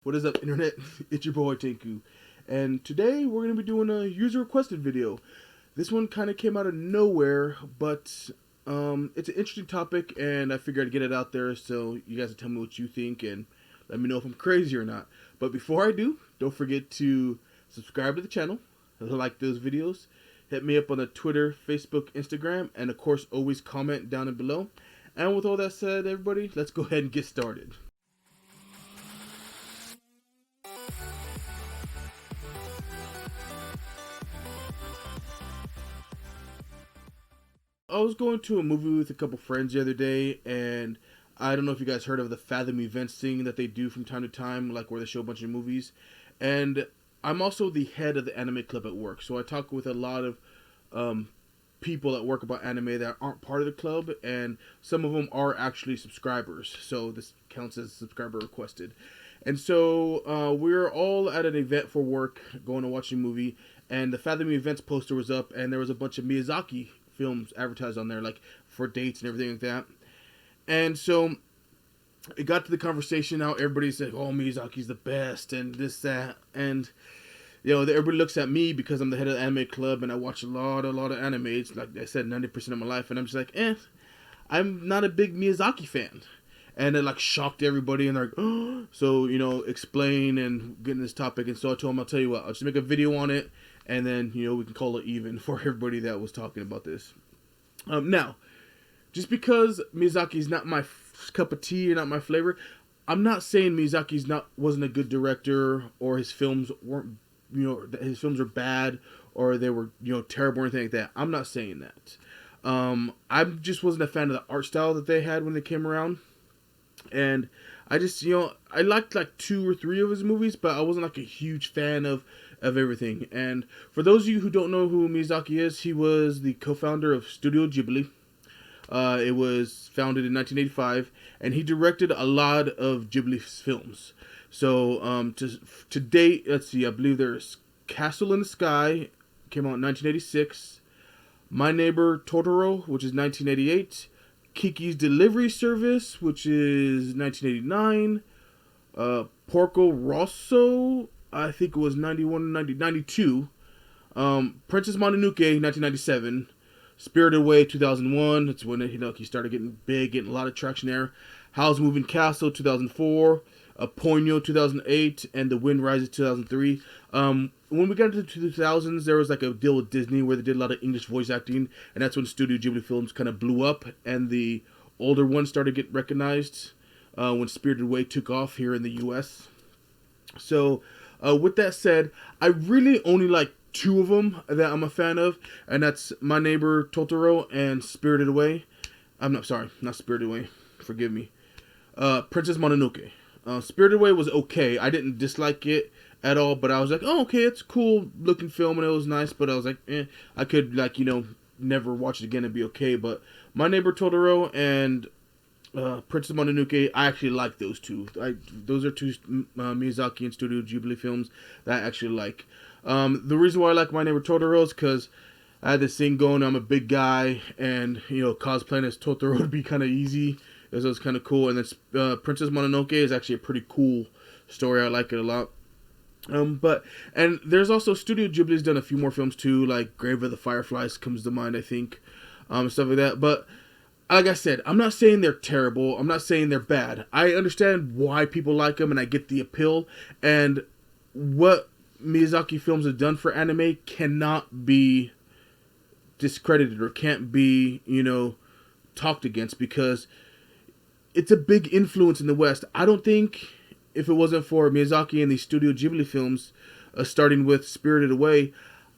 What is up, internet? It's your boy Tenku, and today we're going to be doing a user requested video. This one kind of came out of nowhere, but it's an interesting topic, and I figured I'd get it out there so you guys can tell me what you think and let me know if I'm crazy or not. But before I do, don't forget to subscribe to the channel, like those videos, hit me up on the Twitter, Facebook, Instagram, and of course always comment down and below. And with all that said, everybody, let's go ahead and get started. I was going to a movie with a couple friends the other day, and I don't know if you guys heard of the Fathom events thing that they do from time to time, like where they show a bunch of movies. And I'm also the head of the anime club at work, so I talk with a lot of people that work about anime that aren't part of the club, and some of them are actually subscribers, so this counts as subscriber requested. And so we're all at an event for work, going to watch a movie, and the Fathom events poster was up, and there was a bunch of Miyazaki films advertised on there, like for dates and everything like that. And so it got to the conversation how everybody's like, "Oh, Miyazaki's the best," and this, that, and everybody looks at me because I'm the head of the anime club and I watch a lot of anime. It's like I said, 90% of my life, and I'm just like, I'm not a big Miyazaki fan. And it like shocked everybody, and they're like, oh. So explain and get in this topic. And so I told them, I'll tell you what, I'll just make a video on it, and then we can call it even for everybody that was talking about this. Now, just because Miyazaki's not my cup of tea or not my flavor, I'm not saying wasn't a good director, or his films weren't, his films are bad, or they were terrible or anything like that. I'm not saying that. I just wasn't a fan of the art style that they had when they came around. And I just, I liked like 2 or 3 of his movies, but I wasn't like a huge fan of everything. And for those of you who don't know who Miyazaki is, he was the co-founder of Studio Ghibli. It was founded in 1985, and he directed a lot of Ghibli's films. So to date, let's see, I believe there's Castle in the Sky, came out in 1986. My Neighbor Totoro, which is 1988. Kiki's Delivery Service, which is 1989. Porco Rosso, I think it was 92. Princess Mononoke, 1997. Spirited Away, 2001. That's when he started getting big, getting a lot of traction there. Howl's Moving Castle, 2004. Ponyo, 2008, and The Wind Rises, 2003. When we got into the 2000s, there was like a deal with Disney where they did a lot of English voice acting, and that's when Studio Ghibli films kind of blew up, and the older ones started to get recognized when Spirited Away took off here in the U.S. So, with that said, I really only like 2 of them that I'm a fan of, and that's My Neighbor Totoro and Spirited Away. I'm not Spirited Away. Forgive me. Princess Mononoke. Spirited Away was okay. I didn't dislike it at all, but I was like, oh, okay, it's a cool looking film and it was nice, but I was like, I could never watch it again and be okay. But My Neighbor Totoro and Princess Mononoke, I actually like those 2. Those are 2 Miyazaki and Studio Ghibli films that I actually like. The reason why I like My Neighbor Totoro is because I had this thing going. I'm a big guy, and cosplaying as Totoro would be kind of easy. It was kind of cool. And then Princess Mononoke is actually a pretty cool story. I like it a lot. And there's also Studio Ghibli's done a few more films too, like Grave of the Fireflies comes to mind, I think, stuff like that. But like I said, I'm not saying they're terrible. I'm not saying they're bad. I understand why people like them, and I get the appeal. And what Miyazaki films have done for anime cannot be discredited or can't be, talked against, because it's a big influence in the West. I don't think if it wasn't for Miyazaki and the Studio Ghibli films, starting with Spirited Away,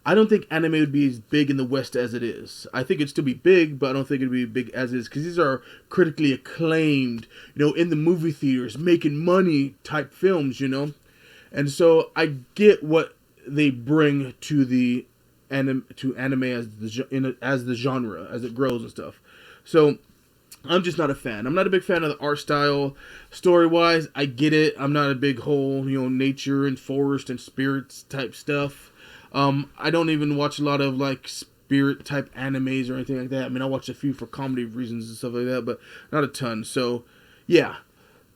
I don't think anime would be as big in the West as it is. I think it'd still be big, but I don't think it'd be big as it is, because these are critically acclaimed, in the movie theaters, making money type films, And so I get what they bring to the anime as the genre, as it grows and stuff. So I'm just not a fan. I'm not a big fan of the art style. Story-wise, I get it. I'm not a big whole, nature and forest and spirits type stuff. I don't even watch a lot of, like, spirit type animes or anything like that. I mean, I watch a few for comedy reasons and stuff like that, but not a ton. So, yeah.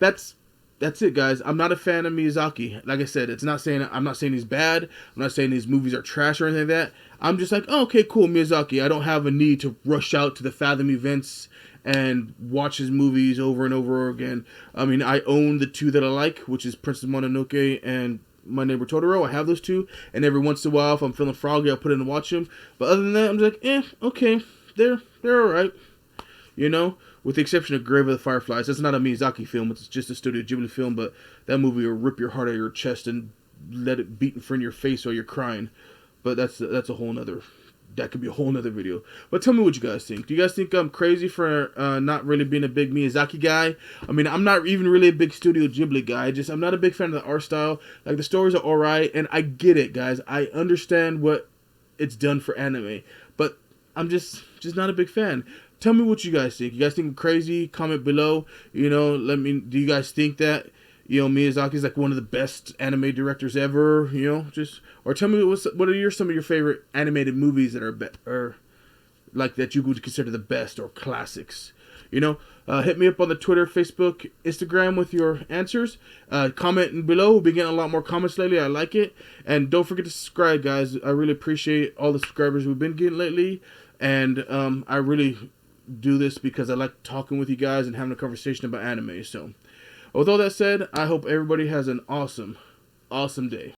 That's that's it, guys. I'm not a fan of Miyazaki. Like I said, I'm not saying he's bad. I'm not saying these movies are trash or anything like that. I'm just like, oh, okay, cool, Miyazaki. I don't have a need to rush out to the Fathom events and watch his movies over and over again. I mean, I own the two that I like, which is Princess Mononoke and My Neighbor Totoro. I have those two, and every once in a while, if I'm feeling froggy, I'll put in and watch them. But other than that, I'm just like, okay, they're all right. You know, with the exception of Grave of the Fireflies. That's not a Miyazaki film. It's just a Studio Ghibli film, but that movie will rip your heart out of your chest and let it beat in front of your face while you're crying. But that's a whole nother. That could be a whole nother video. But tell me what you guys think. Do you guys think I'm crazy for not really being a big Miyazaki guy? I mean, I'm not even really a big Studio Ghibli guy. I'm not a big fan of the art style. Like, the stories are alright, and I get it, guys. I understand what it's done for anime. But I'm just not a big fan. Tell me what you guys think. You guys think I'm crazy? Comment below. You know, do you guys think that, you know, Miyazaki's like one of the best anime directors ever? You know, or tell me what are some of your favorite animated movies that or like that you would consider the best or classics? You know, hit me up on the Twitter, Facebook, Instagram with your answers. Comment below. We'll be getting a lot more comments lately. I like it. And don't forget to subscribe, guys. I really appreciate all the subscribers we've been getting lately. And I really do this because I like talking with you guys and having a conversation about anime. So, with all that said, I hope everybody has an awesome day.